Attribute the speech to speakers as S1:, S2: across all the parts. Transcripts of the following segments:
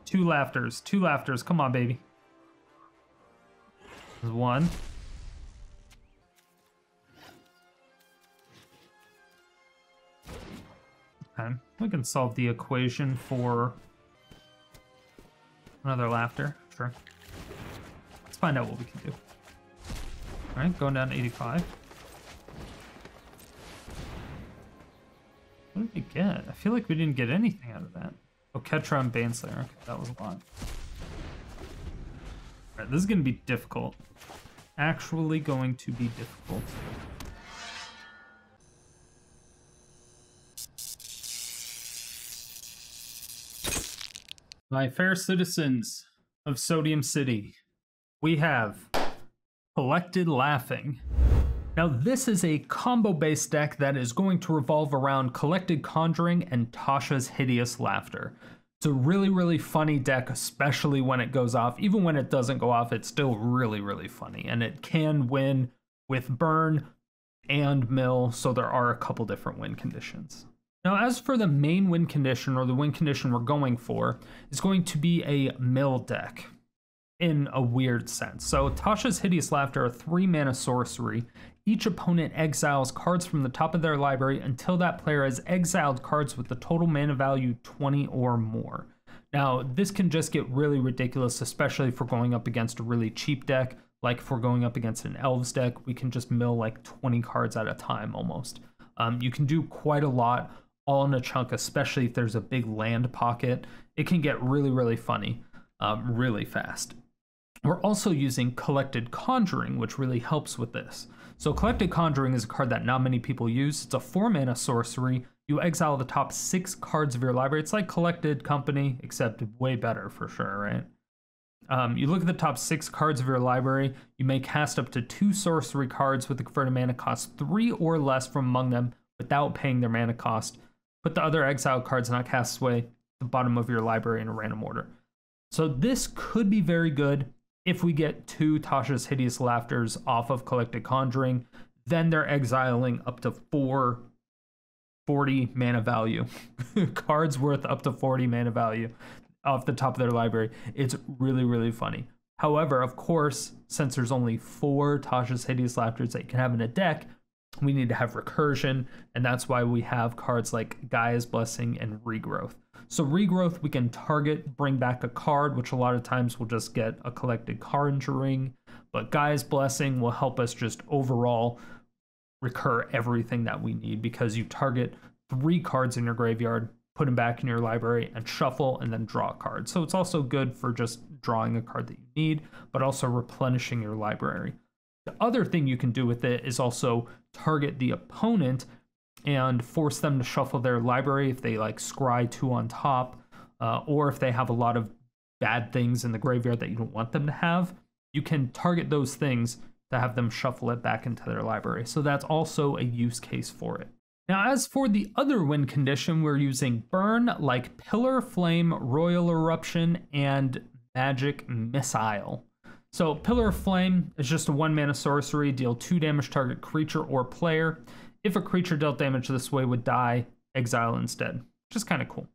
S1: Two laughters. Two laughters. Come on, baby. There's one. Okay. We can solve the equation for another laughter. Sure. Let's find out what we can do. All right, going down to 85. What did we get? I feel like we didn't get anything out of that. Oh, Ketria and Baneslayer. Okay, that was a lot. Alright, this is going to be difficult. Actually going to be difficult. My fair citizens of Sodium City, we have Collected Laughing. Now this is a combo-based deck that is going to revolve around Collected Conjuring and Tasha's Hideous Laughter. It's a really, really funny deck, especially when it goes off. Even when it doesn't go off, it's still really, really funny. And it can win with burn and mill, so there are a couple different win conditions. Now as for the main win condition, or the win condition we're going for, is going to be a mill deck. In a weird sense. So Tasha's Hideous Laughter, a 3-mana sorcery. Each opponent exiles cards from the top of their library until that player has exiled cards with the total mana value 20 or more. Now, this can just get really ridiculous, especially if we're going up against a really cheap deck. Like if we're going up against an Elves deck, we can just mill like 20 cards at a time almost. You can do quite a lot all in a chunk, especially if there's a big land pocket. It can get really, really funny really fast. We're also using Collected Conjuring, which really helps with this. So Collected Conjuring is a card that not many people use. It's a 4-mana sorcery. You exile the top 6 cards of your library. It's like Collected Company, except way better for sure, right? You look at the top 6 cards of your library. You may cast up to 2 sorcery cards with the converted mana cost 3 or less from among them without paying their mana cost. Put the other exiled cards not cast away at the bottom of your library in a random order. So this could be very good. If we get 2 Tasha's Hideous Laughters off of Collected Conjuring, then they're exiling up to 4 40 mana value. Cards worth up to 40 mana value off the top of their library. It's really, really funny. However, of course, since there's only 4 Tasha's Hideous Laughters that you can have in a deck, we need to have recursion, and that's why we have cards like Gaea's Blessing and Regrowth. So Regrowth, we can target, bring back a card, which a lot of times we'll just get a Collected Conjuring, but Gaea's Blessing will help us just overall recur everything that we need, because you target 3 cards in your graveyard, put them back in your library, and shuffle, and then draw a card. So it's also good for just drawing a card that you need, but also replenishing your library. The other thing you can do with it is also target the opponent and force them to shuffle their library if they like scry 2 on top, or if they have a lot of bad things in the graveyard that you don't want them to have. You can target those things to have them shuffle it back into their library. So that's also a use case for it. Now, as for the other win condition, we're using burn like Pillar Flame, Roil Eruption, and Magic Missile. So Pillar of Flame is just a 1-mana sorcery, deal 2 damage target creature or player. If a creature dealt damage this way would die, exile instead, which is kind of cool.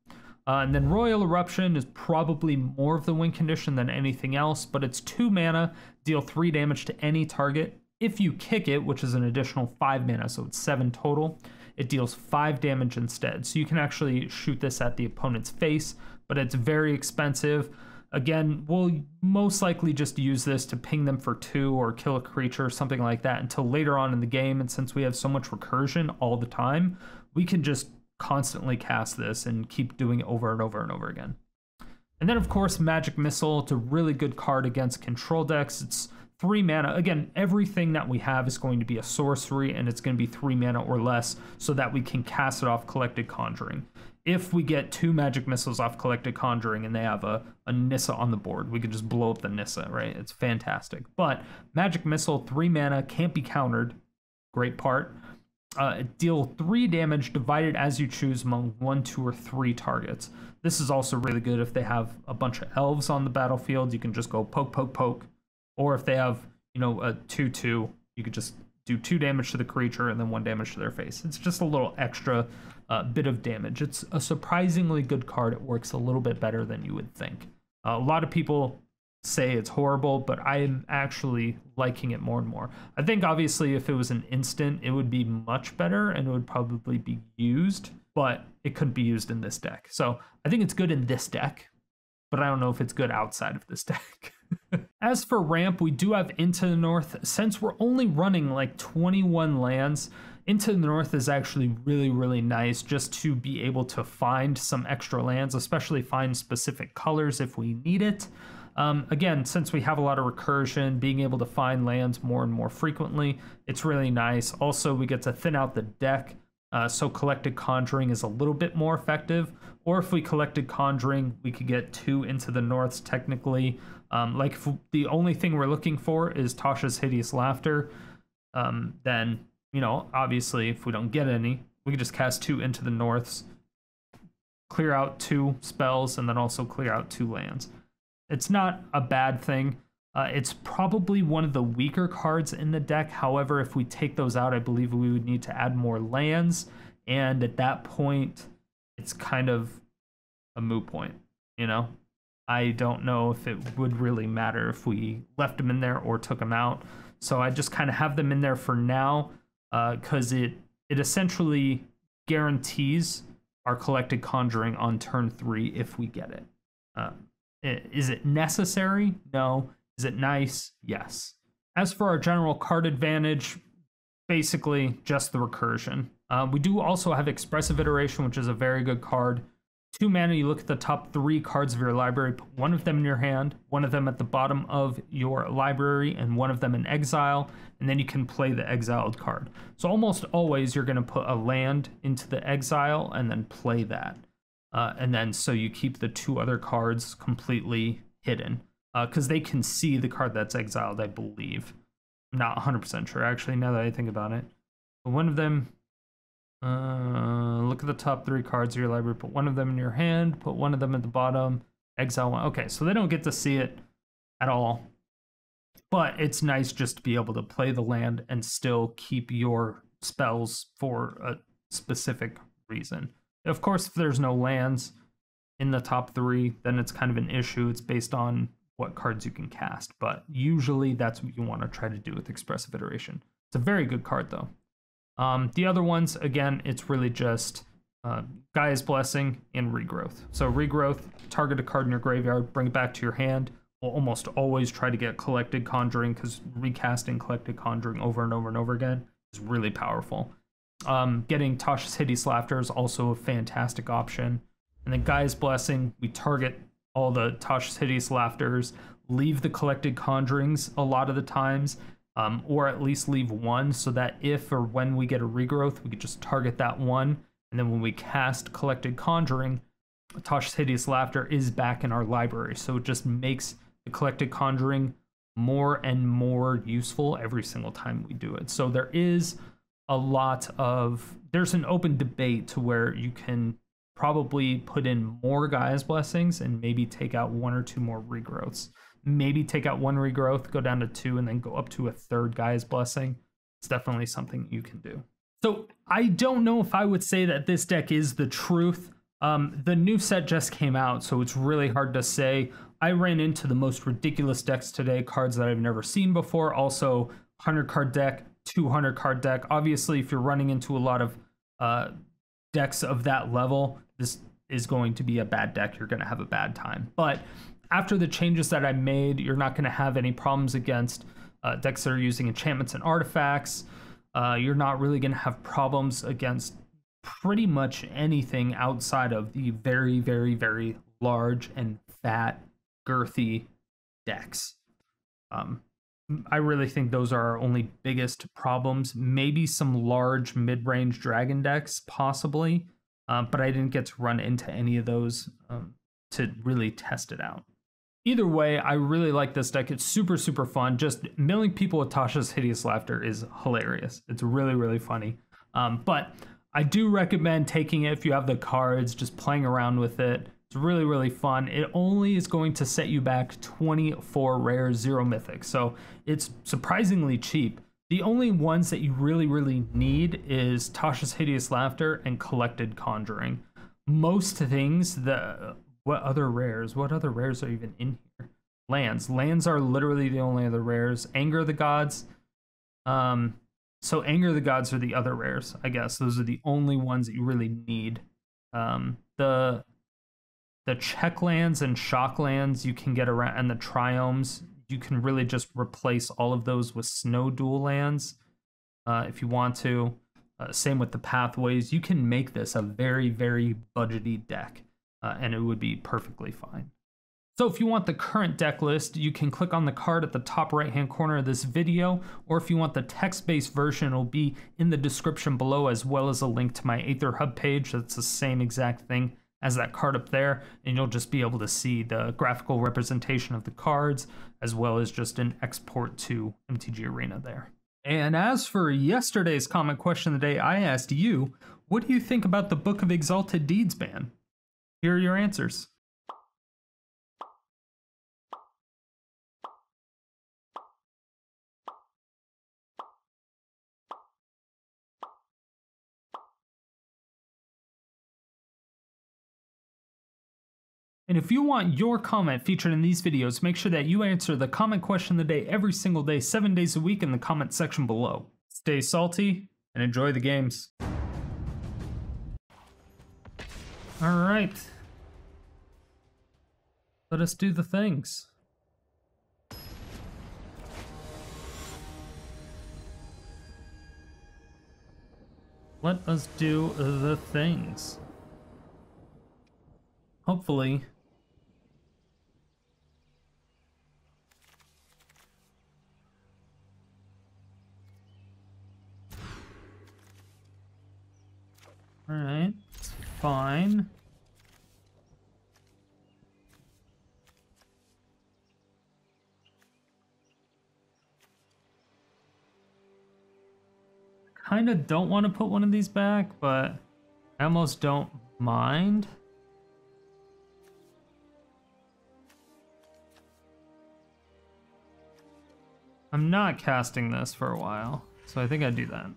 S1: And then Roil Eruption is probably more of the win condition than anything else, but it's 2 mana, deal 3 damage to any target. If you kick it, which is an additional 5 mana, so it's 7 total, it deals 5 damage instead. So you can actually shoot this at the opponent's face, but it's very expensive. Again, we'll most likely just use this to ping them for 2 or kill a creature or something like that until later on in the game. And since we have so much recursion all the time, we can just constantly cast this and keep doing it over and over and over again. And then, of course, Magic Missile. It's a really good card against control decks. It's 3 mana. Again, everything that we have is going to be a sorcery, and it's going to be 3 mana or less so that we can cast it off Collected Conjuring. If we get 2 Magic Missiles off Collected Conjuring and they have a Nissa on the board, we could just blow up the Nissa, right? It's fantastic. But Magic Missile, 3 mana, can't be countered. Great part. Deal 3 damage divided as you choose among 1, 2, or 3 targets. This is also really good if they have a bunch of elves on the battlefield. You can just go poke, poke, poke. Or if they have, you know, a 2/2, you could just do 2 damage to the creature and then 1 damage to their face. It's just a little extra bit of damage. It's a surprisingly good card. It works a little bit better than you would think. A lot of people say it's horrible, but I am actually liking it more and more. I think obviously if it was an instant, it would be much better and it would probably be used, but it couldn't be used in this deck. So I think it's good in this deck, but I don't know if it's good outside of this deck. As for ramp, we do have Into the North. Since we're only running like 21 lands, Into the North is actually really, really nice just to be able to find some extra lands, especially find specific colors if we need it. Again, since we have a lot of recursion, being able to find lands more and more frequently, it's really nice. Also, we get to thin out the deck, so Collected Conjuring is a little bit more effective. Or if we Collected Conjuring, we could get 2 Into the Norths technically. Like if the only thing we're looking for is Tasha's Hideous Laughter, then, you know, obviously if we don't get any, we can just cast 2 Into the Norths, clear out 2 spells, and then also clear out 2 lands. It's not a bad thing. It's probably one of the weaker cards in the deck. However, if we take those out, I believe we would need to add more lands. And at that point, it's kind of a moot point, you know? I don't know if it would really matter if we left them in there or took them out. So I just kind of have them in there for now because it essentially guarantees our Collected Conjuring on turn 3 if we get it. Is it necessary? No. Is it nice? Yes. As for our general card advantage, basically just the recursion. We do also have Expressive Iteration, which is a very good card. 2 mana, you look at the top 3 cards of your library, put one of them in your hand, one of them at the bottom of your library, and one of them in exile, and then you can play the exiled card. So almost always you're going to put a land into the exile and then play that. And then so you keep the 2 other cards completely hidden because they can see the card that's exiled, I believe. I'm not 100% sure, actually, now that I think about it. But one of them, look at the top 3 cards of your library, put one of them in your hand, put one of them at the bottom, exile one. Okay, so they don't get to see it at all. But it's nice just to be able to play the land and still keep your spells for a specific reason. Of course, if there's no lands in the top 3, then it's kind of an issue. It's based on what cards you can cast, but usually that's what you want to try to do with Expressive Iteration. It's a very good card, though. The other ones, again, it's really just Gaea's Blessing and Regrowth. So Regrowth, target a card in your graveyard, bring it back to your hand. We'll almost always try to get Collected Conjuring because recasting Collected Conjuring over and over and over again is really powerful. Getting Tasha's Hideous Laughter is also a fantastic option. And then Gaea's Blessing, we target all the Tasha's Hideous Laughters, leave the Collected Conjurings a lot of the times, or at least leave one so that if or when we get a Regrowth, we could just target that one. And then when we cast Collected Conjuring, Tasha's Hideous Laughter is back in our library. So it just makes the Collected Conjuring more and more useful every single time we do it. So there is a lot of, there's an open debate to where you can probably put in more Gaea's Blessings and maybe take out 1 or 2 more Regrowths. Maybe take out 1 Regrowth, go down to 2, and then go up to a 3rd Gaea's Blessing. It's definitely something you can do. So I don't know if I would say that this deck is the truth. The new set just came out, so it's really hard to say. I ran into the most ridiculous decks today, cards that I've never seen before. Also, 100 card deck, 200 card deck. Obviously, if you're running into a lot of decks of that level, this is going to be a bad deck. You're going to have a bad time. But after the changes that I made, you're not going to have any problems against decks that are using enchantments and artifacts. You're not really going to have problems against pretty much anything outside of the very, very, very large and fat, girthy decks. I really think those are our only biggest problems. Maybe some large mid-range dragon decks, possibly, but I didn't get to run into any of those to really test it out. Either way, I really like this deck. It's super, super fun. Just milling people with Tasha's Hideous Laughter is hilarious. It's really, really funny. But I do recommend taking it if you have the cards, just playing around with it. It's really, really fun. It only is going to set you back 24 rare, 0 mythic. So it's surprisingly cheap. The only ones that you really, really need is Tasha's Hideous Laughter and Collected Conjuring. Most things, What other rares? What other rares are even in here? Lands. Lands are literally the only other rares. Anger of the Gods. So Anger of the Gods are the other rares, I guess. Those are the only ones that you really need. The check lands and shock lands you can get around, and the triomes, you can really just replace all of those with snow dual lands if you want to. Same with the pathways. You can make this a very, very budgety deck, and it would be perfectly fine. So if you want the current deck list, you can click on the card at the top right-hand corner of this video, or if you want the text-based version, it'll be in the description below, as well as a link to my Aether Hub page. That's the same exact thing as that card up there, and you'll just be able to see the graphical representation of the cards, as well as just an export to MTG Arena there. And as for yesterday's comment question of the day, I asked you, what do you think about the Book of Exalted Deeds ban? Here are your answers. And if you want your comment featured in these videos, make sure that you answer the comment question of the day every single day, 7 days a week in the comment section below. Stay salty and enjoy the games. All right. Let us do the things. Let us do the things. Hopefully, all right, it's fine. Kind of don't want to put one of these back, but I almost don't mind. I'm not casting this for a while, so I think I do that.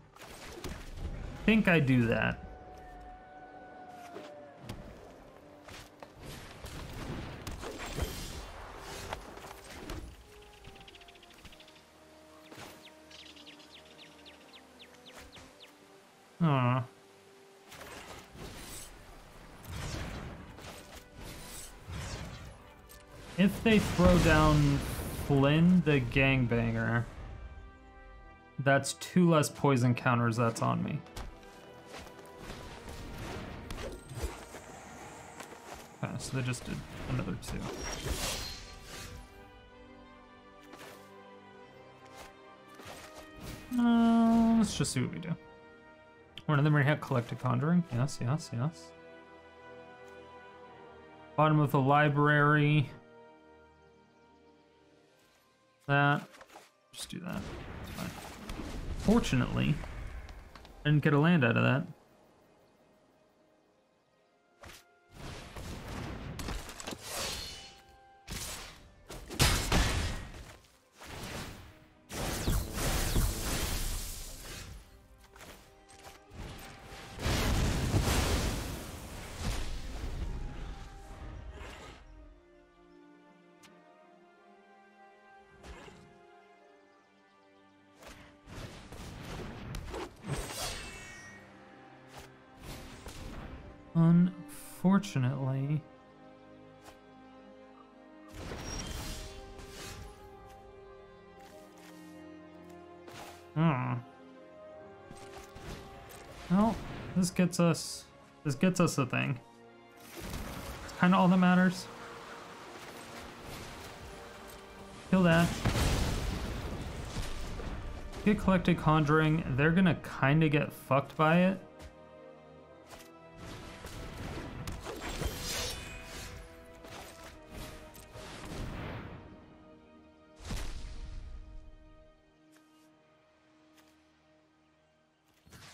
S1: Aw. If they throw down Fynn the Gangbanger, that's 2 less poison counters that's on me. Okay, so they just did another 2. Let's just see what we do. One of them already had Collected Conjuring. Yes, yes, yes. Bottom of the library. That. Just do that. It's fine. Fortunately, I didn't get a land out of that. Unfortunately, well, this gets us the thing. It's kind of all that matters. Kill that. Get Collected Conjuring. They're gonna kind of get fucked by it.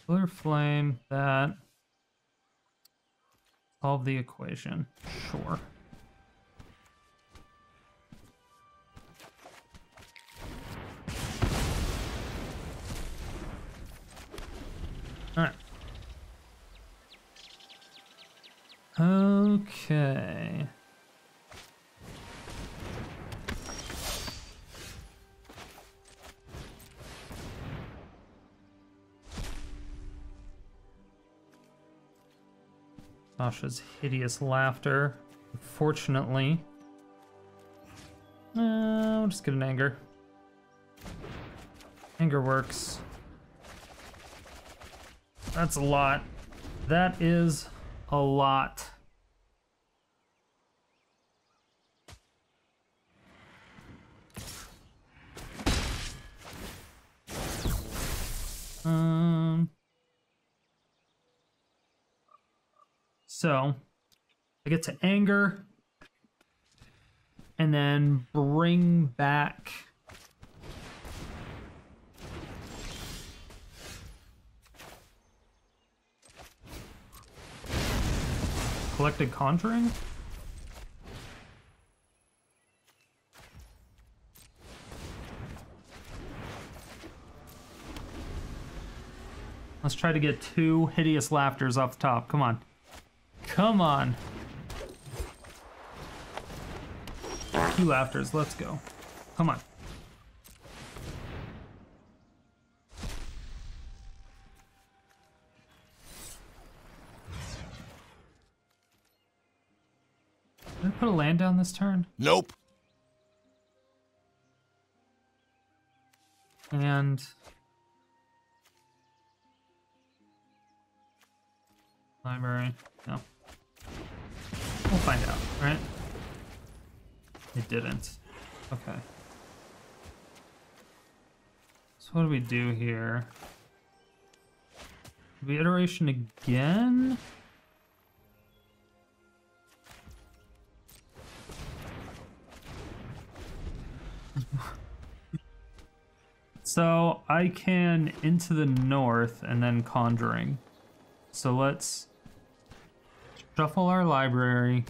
S1: Clear Flame, that. Solve the equation. Sure. Alright. Okay. Tasha's Hideous Laughter. Unfortunately. I'll just get an Anger. Anger works. That's a lot. That is a lot. So I get to Anger and then bring back Collected Conjuring? Let's try to get 2 Hideous Laughters off the top. Come on. Come on. 2 Laughters. Let's go. Come on. Did I put a land down this turn?
S2: Nope.
S1: And library. No. We'll find out, right? It didn't. Okay. So what do we do here? Do we iteration again? So I can into the north and then Conjuring. So let's shuffle our library.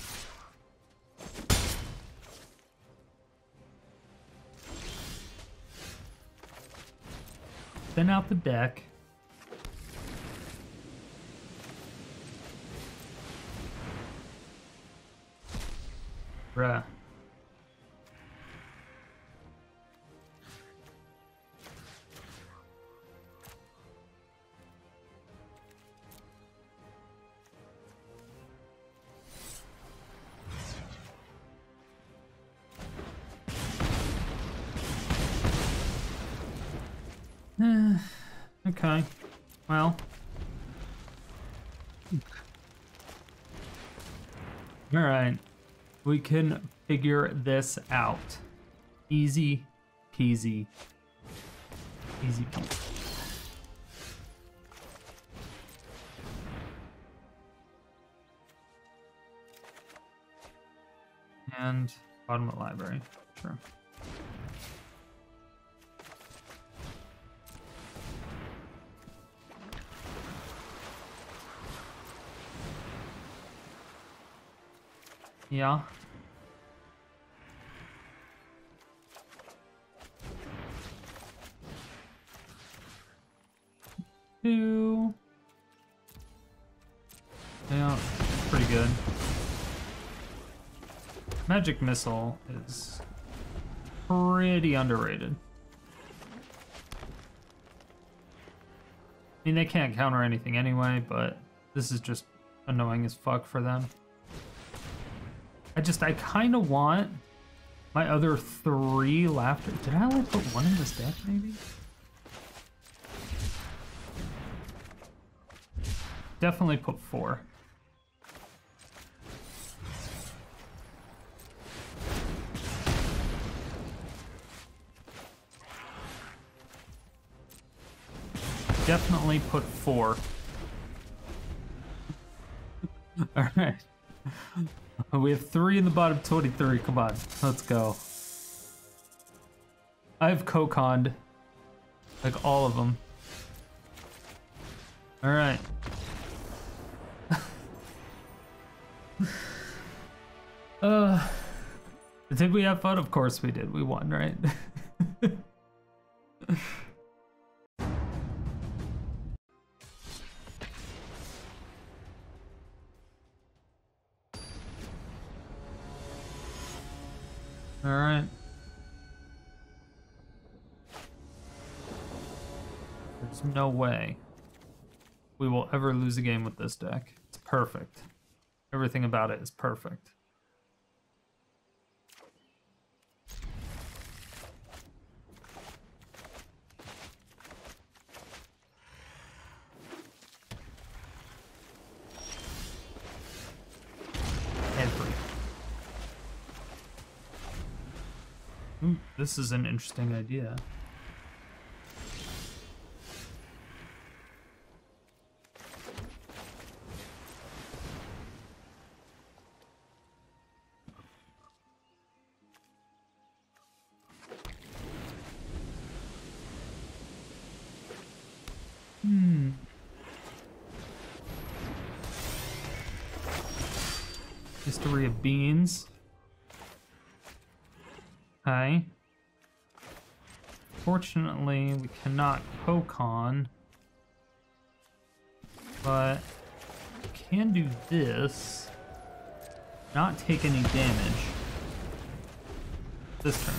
S1: Thin out the deck. Bruh. Okay, well. All right, we can figure this out. Easy peasy. Easy peasy. And bottom of the library, sure. Yeah. Two. Yeah, pretty good. Magic Missile is pretty underrated. I mean, they can't counter anything anyway, but this is just annoying as fuck for them. I kind of want my other 3 laughter. Did I only put 1 in this deck, maybe? Definitely put 4. Definitely put 4. All right. We have 3 in the bottom 23. Come on, let's go. I've co-conned like all of them. All right. Did we have fun? Of course we did. We won, right? All right. There's no way we will ever lose a game with this deck. It's perfect. Everything about it is perfect. Ooh, this is an interesting idea. History of beans. Okay. Fortunately, we cannot poke on, but we can do this. Not take any damage. This turn.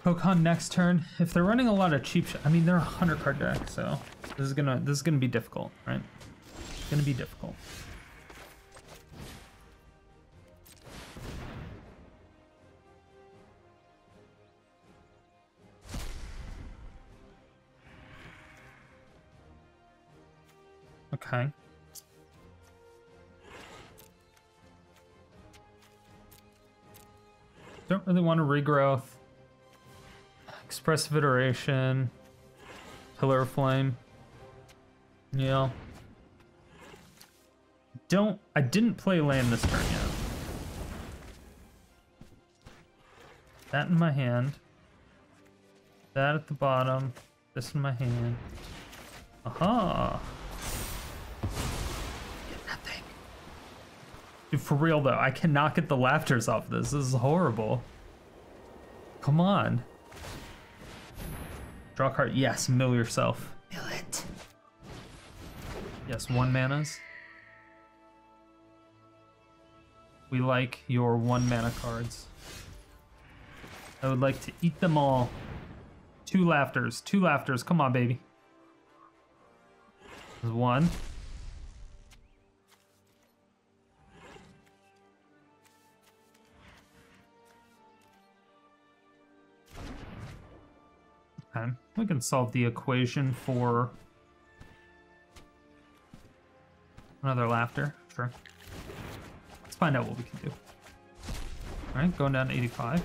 S1: Poke on next turn. If they're running a lot of cheap I mean, they're a 100 card deck, so this is gonna be difficult, right? It's gonna be difficult. Okay. Don't really want to regrowth. Expressive Iteration. Pillar of Flame. Yeah. I didn't play land this turn yet. That in my hand. That at the bottom. This in my hand. Aha! Nothing. Dude, for real though, I cannot get the laughters off this. This is horrible. Come on. Draw a card. Yes, mill yourself. Mill it. Yes, 1 manas. We like your 1 mana cards. I would like to eat them all. 2 laughters. 2 laughters. Come on, baby. There's 1. Okay. We can solve the equation for another laughter. Sure. Let's find out what we can do. All right, going down to 85.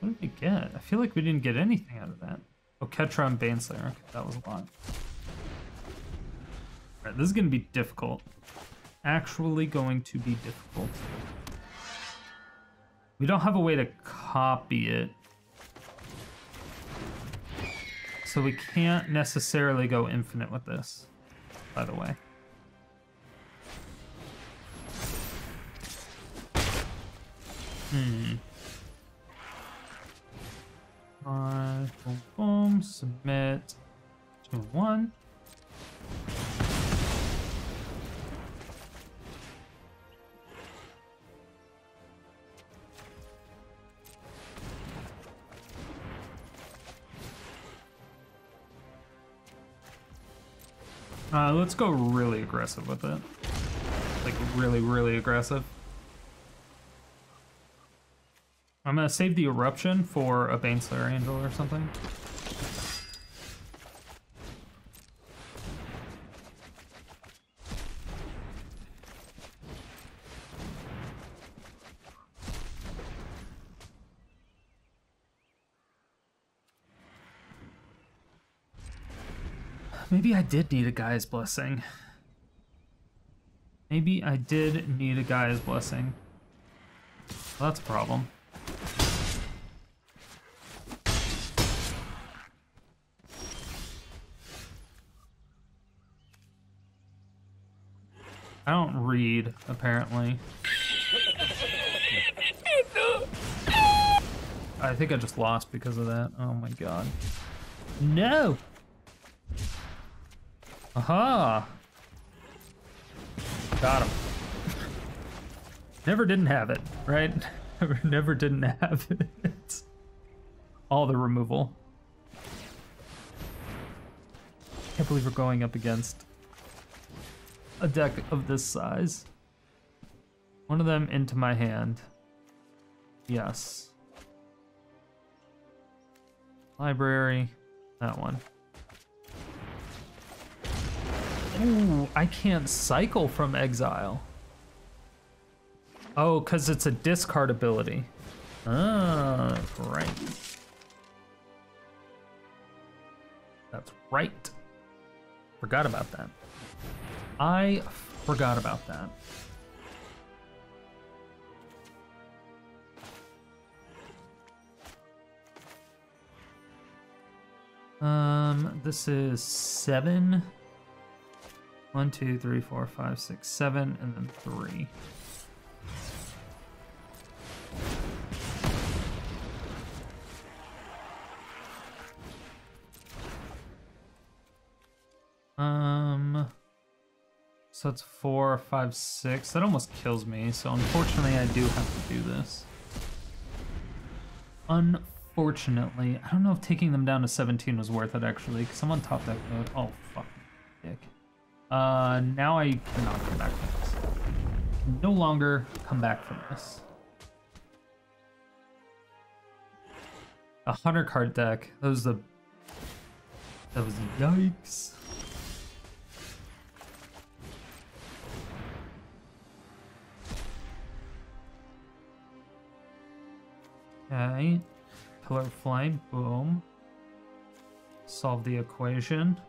S1: What did we get? I feel like we didn't get anything out of that. Oh, Ketria and Baneslayer. Okay, that was a lot. All right, this is going to be difficult. Actually going to be difficult. We don't have a way to copy it. So we can't necessarily go infinite with this, by the way. Alright, boom, boom, submit 2-1. Let's go really aggressive with it. Like, really, really aggressive. I'm gonna save the Eruption for a Baneslayer Angel or something. Maybe I did need a Gaia's Blessing. Maybe I did need a Gaia's Blessing. Well, that's a problem. I don't read, apparently. I think I just lost because of that. Oh my god. No! Aha! Got him. Never didn't have it, right? Never didn't have it. All the removal. believe we're going up against a deck of this size. One of them into my hand. Yes. Library. That one. Ooh, I can't cycle from exile. Oh, because it's a discard ability. Ah, right. That's right. Forgot about that. I forgot about that. This is 7. 1, 2, 3, 4, 5, 6, 7, and then 3. So it's 4, 5, 6. That almost kills me. So unfortunately, I do have to do this. Unfortunately, I don't know if taking them down to 17 was worth it actually, because I'm on top deck mode. Oh fuck, dick. Now I cannot come back from this. No longer come back from this. A 100 card deck. That was yikes. Okay. Pillar of Flame, boom. Solve the equation.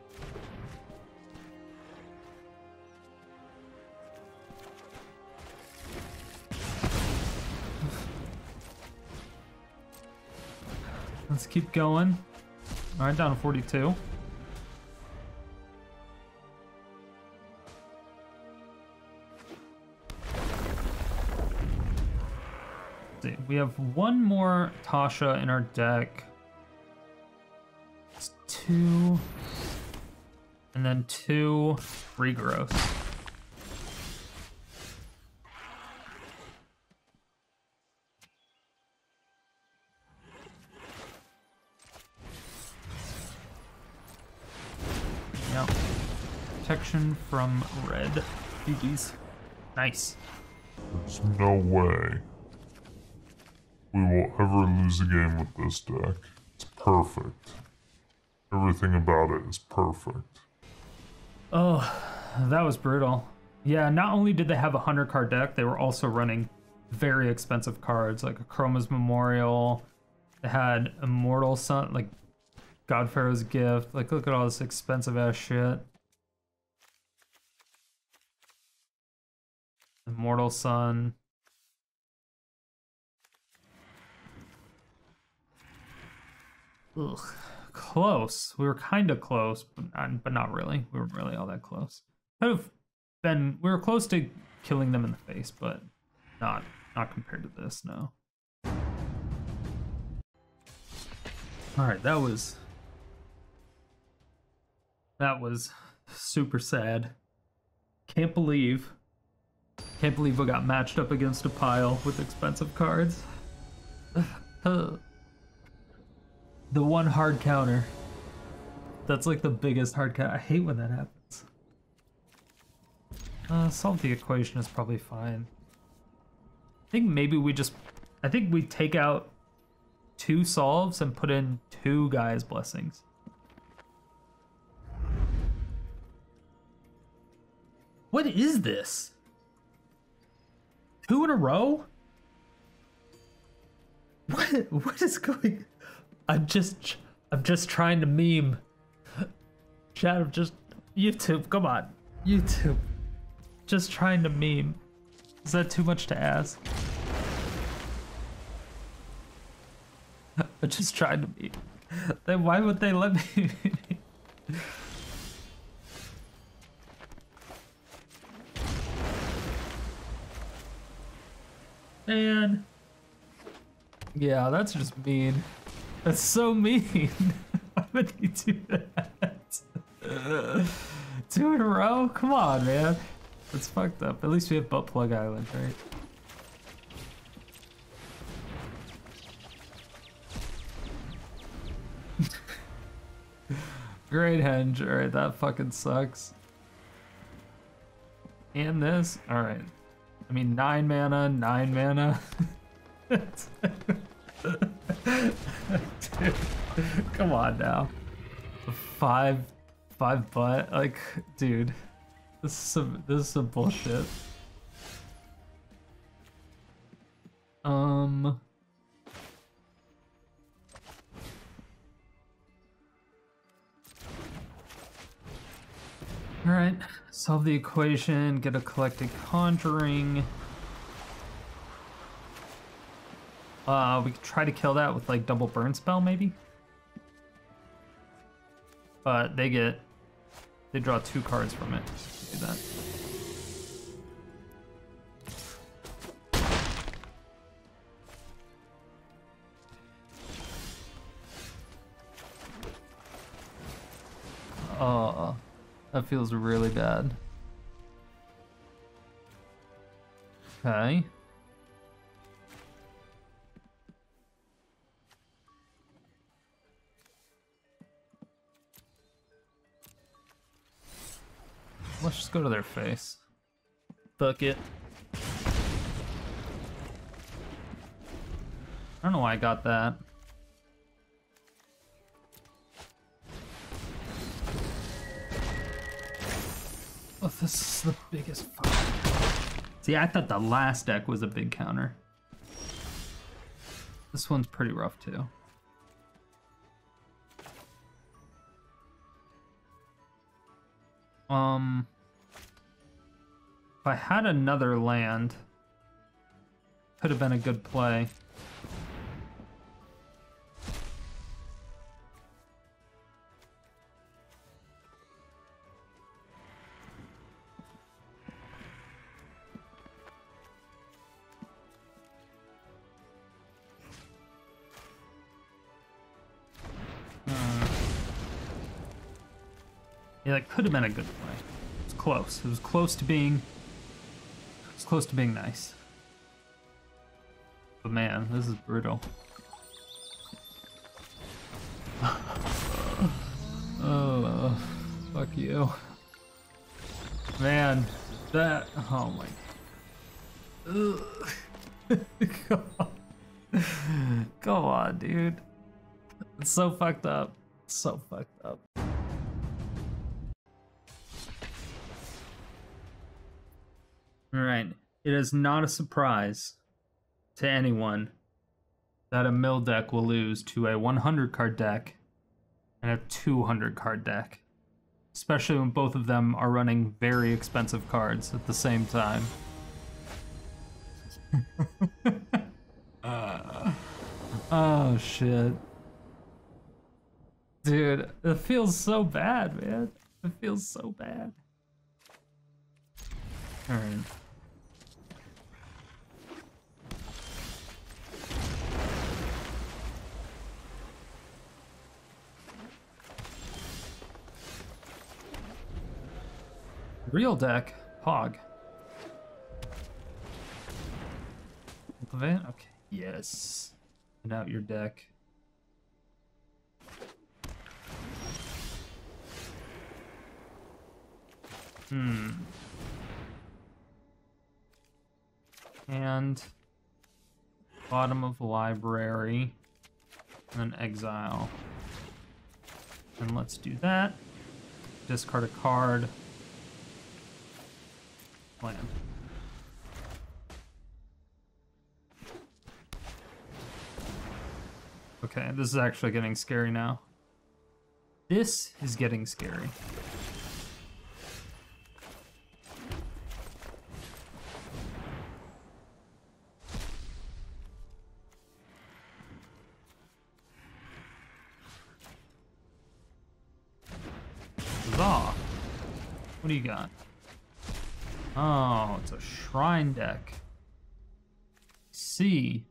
S1: Let's keep going. All right, down to 42. See, we have one more Tasha in our deck. It's 2, and then 2 Regrowth. Yep. Protection from red. GG's. Nice.
S2: There's no way we will ever lose a game with this deck. It's perfect. Everything about it is perfect.
S1: Oh, that was brutal. Yeah, not only did they have a 100 card deck, they were also running very expensive cards like a Chroma's Memorial. They had Immortal Sun, like God Pharaoh's Gift. Like, look at all this expensive ass shit. Immortal Sun. Ugh, close. We were kind of close, but not really. We weren't really all that close. Could have been. We were close to killing them in the face, but not compared to this. No. All right, that was super sad. Can't believe we got matched up against a pile with expensive cards. The one hard counter. That's like the biggest hard counter. I hate when that happens. Solve the equation is probably fine. I think maybe we take out 2 solves and put in 2 Gaia's Blessings. What is this? 2 in a row? What is going? I'm just trying to meme. Chat, I'm just YouTube. Come on, YouTube. Just trying to meme. Is that too much to ask? I'm just trying to meme. Then why would they let me? Man. Yeah, that's just mean. That's so mean. Why would he do that? 2 in a row? Come on, man. That's fucked up. At least we have Butt Plug Island, right? Great henge. Alright, that fucking sucks. And this? Alright. I mean, 9 mana, 9 mana. Dude, come on now. 5 butt? Like, dude. This is some bullshit. Alright, solve the equation, get a Collected Conjuring. We could try to kill that with like double burn spell maybe? But they draw 2 cards from it. Do that. Oh, that feels really bad. Okay. Let's just go to their face. Fuck it. I don't know why I got that. Oh, this is the biggest fuck. See, I thought the last deck was a big counter. This one's pretty rough too. If I had another land, could have been a good play. Yeah, that could have been a good play. It was close. It was close to being nice. But man, this is brutal. Oh, fuck you. Man, that, oh my. Come on. Come on, dude. It's so fucked up. So fucked up. Alright, it is not a surprise to anyone that a mill deck will lose to a 100 card deck and a 200 card deck. Especially when both of them are running very expensive cards at the same time. Oh shit. Dude, it feels so bad, man. It feels so bad. Alright. Real deck, Pog. Okay, yes. Get out your deck. And bottom of library, and then exile. And let's do that. Discard a card. Land. Okay, this is actually getting scary now. This is getting scary. Huzzah! What do you got? Oh, it's a shrine deck. See.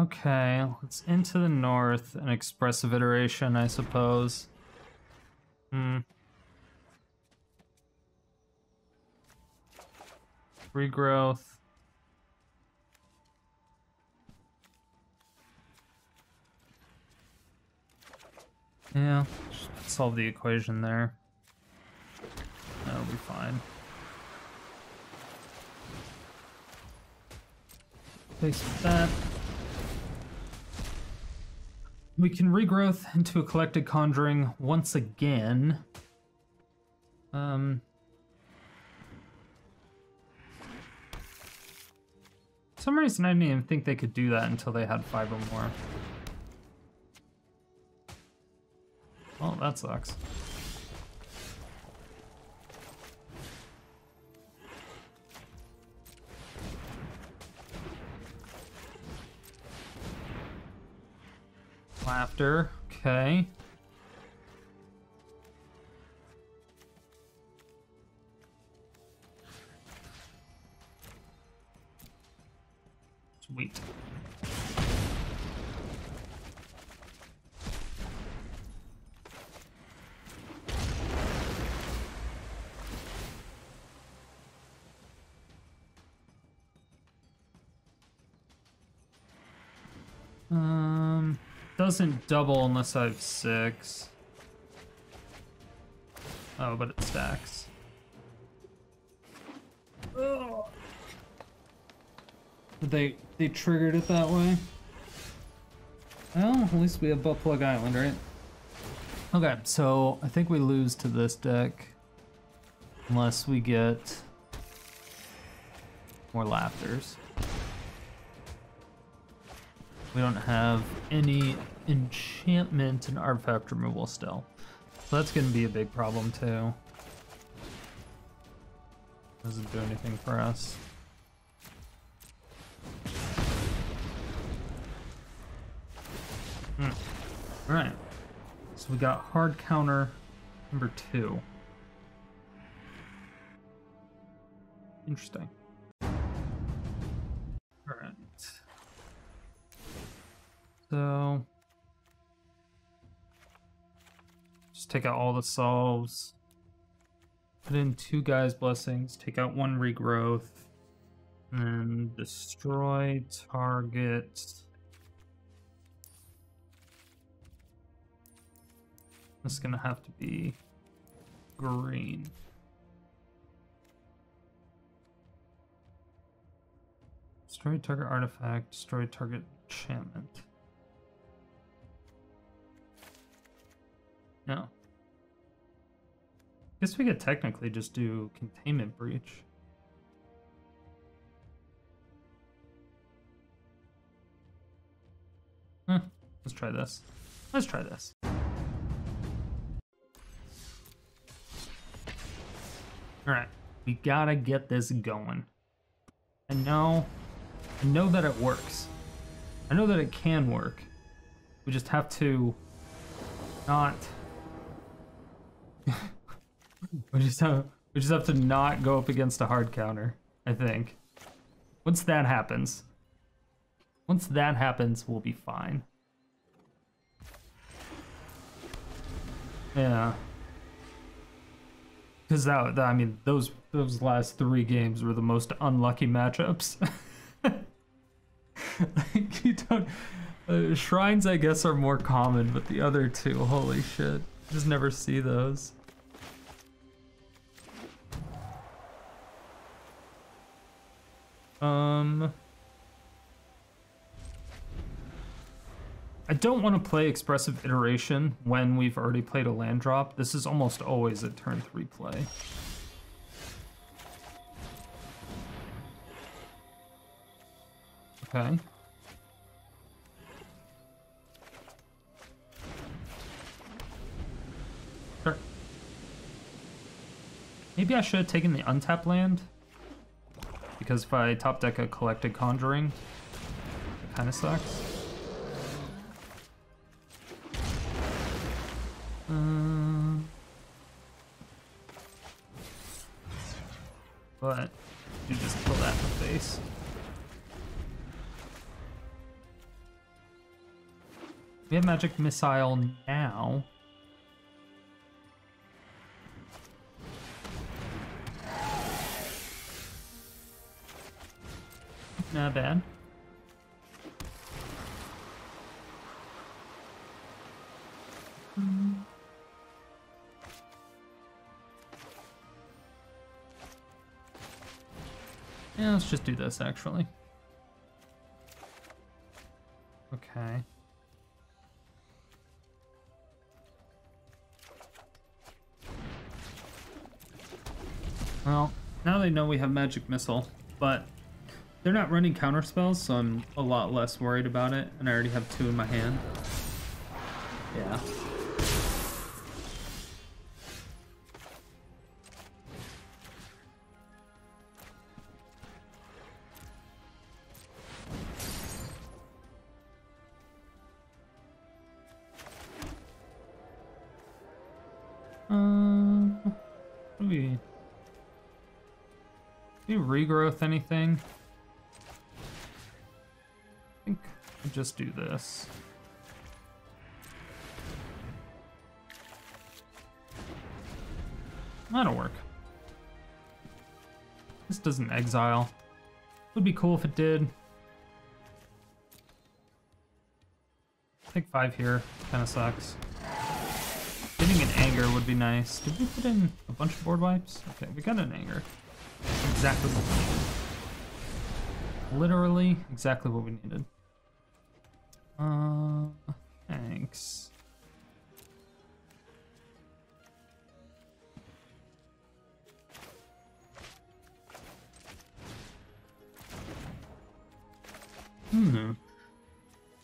S1: Okay, let's into the north and Expressive Iteration, I suppose. Regrowth. Yeah, solve the equation there. That'll be fine. Place that. We can regrowth into a Collected Conjuring once again. For some reason, I didn't even think they could do that until they had 5 or more. Oh, that sucks. Laughter, okay. Sweet. Doesn't double unless I have 6. Oh, but it stacks. Oh. They triggered it that way. Well, at least we have Butt Plug Island, right? Okay, so I think we lose to this deck unless we get more Laughters. We don't have any enchantment and artifact removal still. So that's gonna be a big problem too. Doesn't do anything for us. Alright. So we got hard counter number 2. Interesting. Alright. So just take out all the solves. Put in 2 Gaia's Blessings, take out 1 Regrowth, and destroy target. This is gonna have to be green. Destroy target artifact, destroy target enchantment. No. Guess we could technically just do Containment Breach. Let's try this. Let's try this. Alright, we gotta get this going. I know that it works. I know that it can work. We just have to not... we just have to not go up against a hard counter, I think. Once that happens, we'll be fine. Yeah. Because that, I mean, those last 3 games were the most unlucky matchups. Like, you don't... shrines, I guess, are more common, but the other 2, holy shit. Just never see those. I don't want to play Expressive Iteration when we've already played a land drop. This is almost always a turn 3 play. Okay. Sure. Maybe I should have taken the untapped land. Because if I top deck a Collected Conjuring, it kind of sucks. But you just kill that in the face. We have Magic Missile now. Not bad. Yeah, let's just do this actually. Okay. Well, now they know we have Magic Missile, but they're not running counter spells, so I'm a lot less worried about it, and I already have 2 in my hand. Yeah. Do we regrowth anything? I think I'll just do this. That'll work. This doesn't exile. Would be cool if it did. Take 5 here. Kind of sucks. Getting an anger would be nice. Did we put in a bunch of board wipes? Okay, we got an anger. Exactly what we needed. Literally exactly what we needed. Thanks.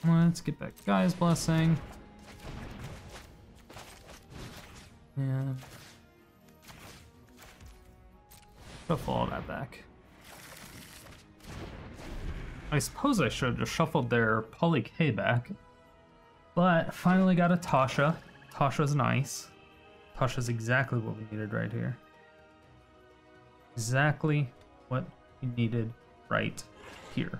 S1: Let's get back Gaia's Blessing. And shuffle all that back. I suppose I should have just shuffled their Poly K back. But finally got a Tasha. Tasha's nice. Tasha's exactly what we needed right here. Exactly what we needed right here.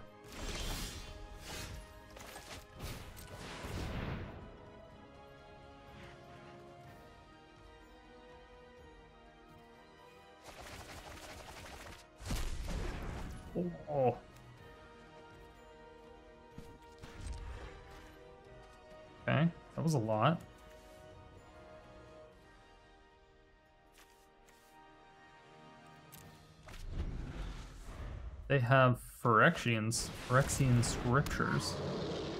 S1: Oh. Okay, that was a lot. They have Phyrexian Scriptures.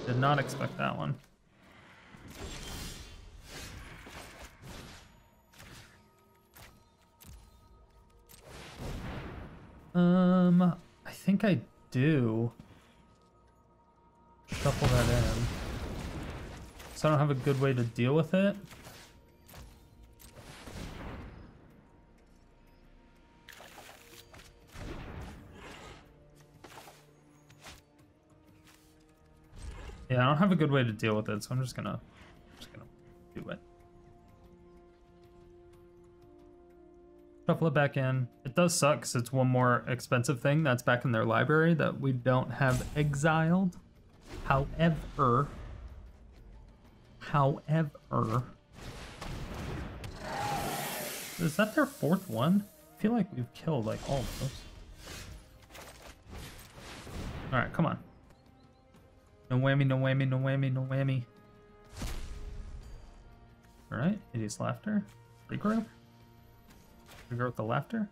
S1: Did not expect that one. I think I do. Shuffle that in. So I don't have a good way to deal with it. Yeah, I don't have a good way to deal with it, so I'm just gonna do it. Shuffle it back in. It does suck because it's one more expensive thing that's back in their library that we don't have exiled. However, is that their 4th one? I feel like we've killed like all of those. All right, come on. No whammy, no whammy, no whammy, no whammy. All right, Hideous Laughter. Regrowth. Regrowth the Laughter.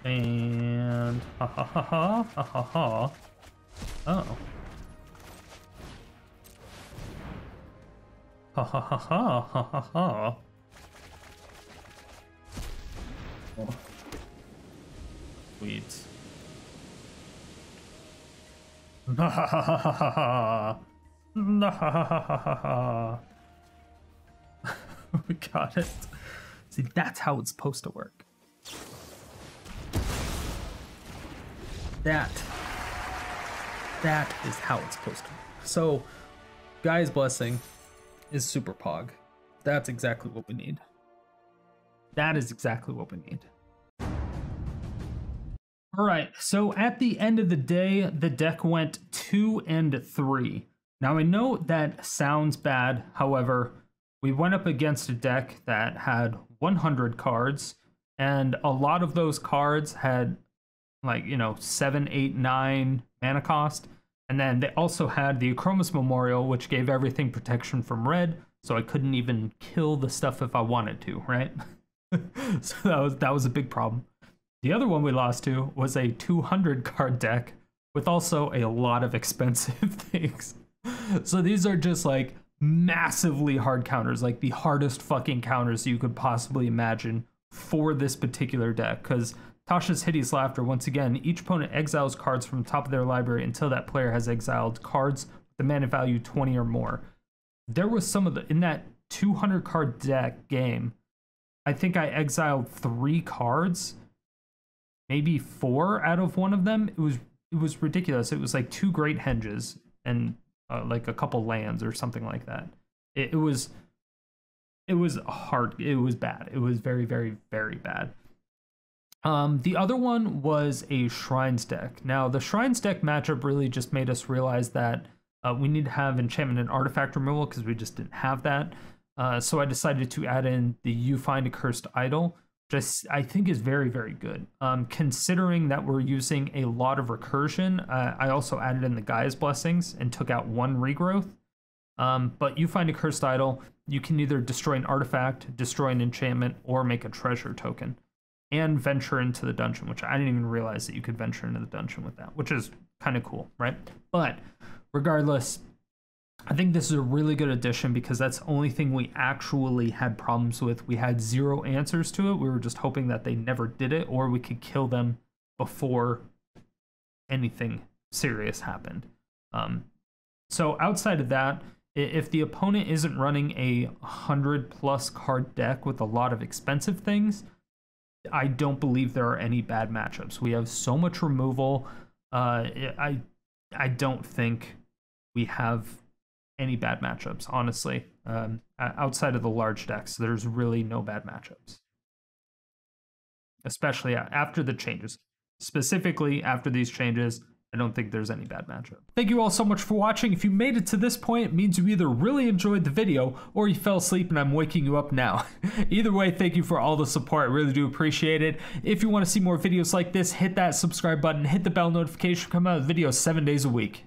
S1: And ha ha ha ha ha ha ha. Oh. Ha ha ha ha ha ha ha. Oh. Sweet. Ha ha ha ha ha ha. Ha ha ha ha ha. We got it. See, that's how it's supposed to work. That is how it's supposed to work. So, Gaia's Blessing is super pog. That's exactly what we need. That is exactly what we need. All right, so at the end of the day, the deck went 2 and 3. Now I know that sounds bad, however, we went up against a deck that had 100 cards, and a lot of those cards had, like, 7, 8, 9 mana cost. And then they also had the Achroma's Memorial, which gave everything protection from red, so I couldn't even kill the stuff if I wanted to, right? So that was a big problem. The other one we lost to was a 200 card deck with also a lot of expensive things. So these are just like massively hard counters, like the hardest fucking counters you could possibly imagine for this particular deck, because Tasha's Hideous Laughter, once again, each opponent exiles cards from the top of their library until that player has exiled cards with the mana value 20 or more. There was some of the, in that 200 card deck game, I think I exiled 3 cards, maybe 4 out of one of them. It was ridiculous. It was like 2 Great Henges and like a couple lands or something like that. It was hard. It was bad. It was very, very, very bad. The other one was a Shrines deck. Now, the Shrines deck matchup really just made us realize that we need to have enchantment and artifact removal because we just didn't have that. So I decided to add in the You Find a Cursed Idol, which I think is very, very good. Considering that we're using a lot of recursion, I also added in the Gaea's Blessings and took out 1 regrowth. But You Find a Cursed Idol, you can either destroy an artifact, destroy an enchantment, or make a treasure token. And venture into the dungeon, which I didn't even realize that you could venture into the dungeon with that, which is kind of cool, right? But regardless, I think this is a really good addition because that's the only thing we actually had problems with. We had 0 answers to it. We were just hoping that they never did it, or we could kill them before anything serious happened. So outside of that, if the opponent isn't running a 100+ card deck with a lot of expensive things, I don't believe there are any bad matchups. We have so much removal. I don't think we have any bad matchups, honestly. Outside of the large decks, there's really no bad matchups. Especially after the changes. Specifically after these changes, I don't think there's any bad matchup. Thank you all so much for watching. If you made it to this point, it means you either really enjoyed the video or you fell asleep and I'm waking you up now. Either way, thank you for all the support. I really do appreciate it. If you want to see more videos like this, hit that subscribe button, hit the bell notification, come out with videos 7 days a week.